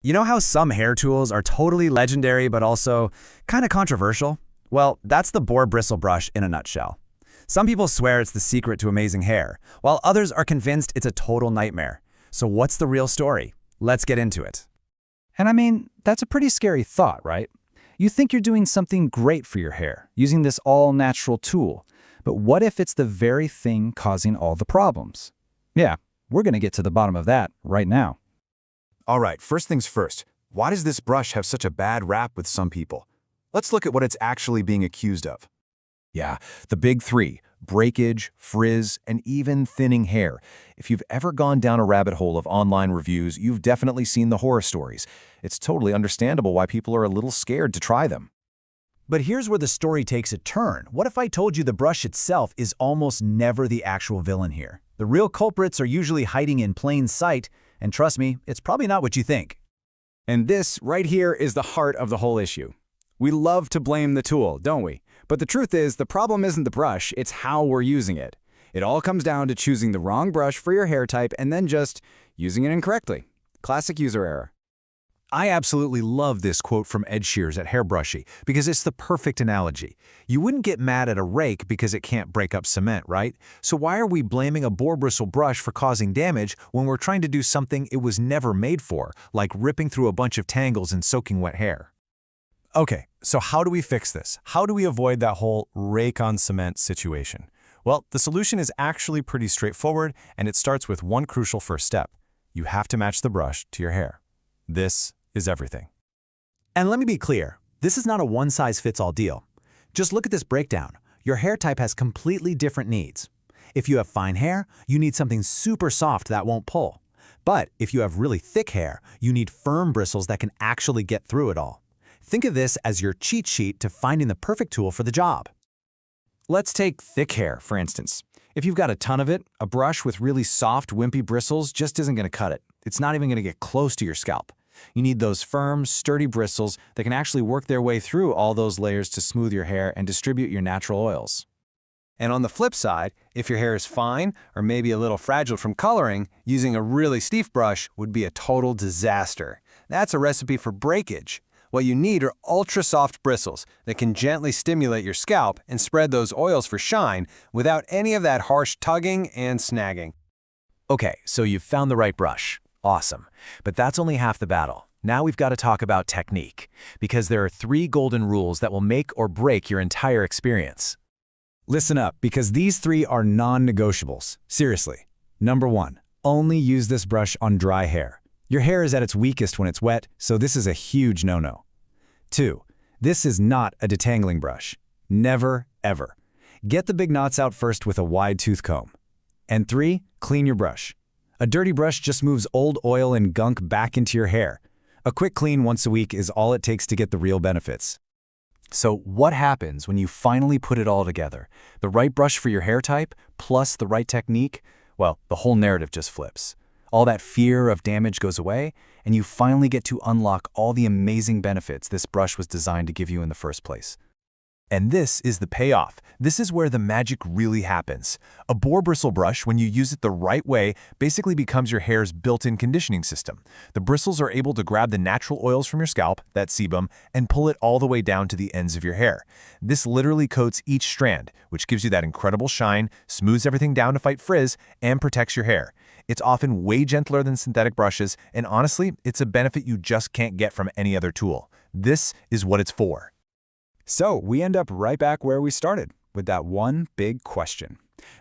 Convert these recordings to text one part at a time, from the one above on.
You know how some hair tools are totally legendary but also kind of controversial? Well, that's the Boar bristle brush in a nutshell. Some people swear it's the secret to amazing hair, while others are convinced it's a total nightmare. So what's the real story? Let's get into it. And I mean, that's a pretty scary thought, right? You think you're doing something great for your hair, using this all-natural tool. But what if it's the very thing causing all the problems? Yeah, we're going to get to the bottom of that right now. All right, first things first. Why does this brush have such a bad rap with some people? Let's look at what it's actually being accused of. Yeah, the big three: breakage, frizz, and even thinning hair. If you've ever gone down a rabbit hole of online reviews, you've definitely seen the horror stories. It's totally understandable why people are a little scared to try them. But here's where the story takes a turn. What if I told you the brush itself is almost never the actual villain here? The real culprits are usually hiding in plain sight, and trust me, it's probably not what you think. And this right here is the heart of the whole issue. We love to blame the tool, don't we? But the truth is, the problem isn't the brush, it's how we're using it. It all comes down to choosing the wrong brush for your hair type and then just using it incorrectly. Classic user error. I absolutely love this quote from Ed Shears at HairBrushy because it's the perfect analogy. You wouldn't get mad at a rake because it can't break up cement, right? So why are we blaming a boar bristle brush for causing damage when we're trying to do something it was never made for, like ripping through a bunch of tangles and soaking wet hair? Okay, so how do we fix this? How do we avoid that whole rake on cement situation? Well, the solution is actually pretty straightforward, and it starts with one crucial first step. You have to match the brush to your hair. This is everything. And let me be clear, this is not a one-size-fits-all deal. Just look at this breakdown. Your hair type has completely different needs. If you have fine hair, you need something super soft that won't pull. But if you have really thick hair, you need firm bristles that can actually get through it all. Think of this as your cheat sheet to finding the perfect tool for the job. Let's take thick hair, for instance. If you've got a ton of it, a brush with really soft, wimpy bristles just isn't going to cut it. It's not even going to get close to your scalp. You need those firm, sturdy bristles that can actually work their way through all those layers to smooth your hair and distribute your natural oils. And on the flip side, if your hair is fine or maybe a little fragile from coloring, using a really stiff brush would be a total disaster. That's a recipe for breakage. What you need are ultra-soft bristles that can gently stimulate your scalp and spread those oils for shine without any of that harsh tugging and snagging. Okay, so you've found the right brush. Awesome. But that's only half the battle. Now we've got to talk about technique, because there are 3 golden rules that will make or break your entire experience. Listen up, because these 3 are non-negotiables. Seriously. Number 1, only use this brush on dry hair. Your hair is at its weakest when it's wet, so this is a huge no-no. 2, this is not a detangling brush. Never, ever. Get the big knots out first with a wide tooth comb. And 3, clean your brush. A dirty brush just moves old oil and gunk back into your hair. A quick clean once a week is all it takes to get the real benefits. So what happens when you finally put it all together? The right brush for your hair type, plus the right technique? Well, the whole narrative just flips. All that fear of damage goes away, and you finally get to unlock all the amazing benefits this brush was designed to give you in the first place. And this is the payoff. This is where the magic really happens. A boar bristle brush, when you use it the right way, basically becomes your hair's built-in conditioning system. The bristles are able to grab the natural oils from your scalp, that sebum, and pull it all the way down to the ends of your hair. This literally coats each strand, which gives you that incredible shine, smooths everything down to fight frizz, and protects your hair. It's often way gentler than synthetic brushes, and honestly, it's a benefit you just can't get from any other tool. This is what it's for. So we end up right back where we started, with that one big question.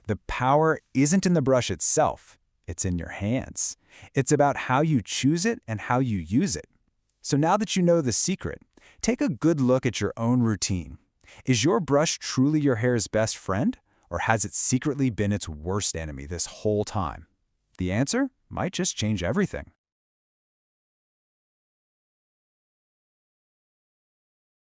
The power isn't in the brush itself, it's in your hands. It's about how you choose it and how you use it. So now that you know the secret, take a good look at your own routine. Is your brush truly your hair's best friend, or has it secretly been its worst enemy this whole time? The answer might just change everything.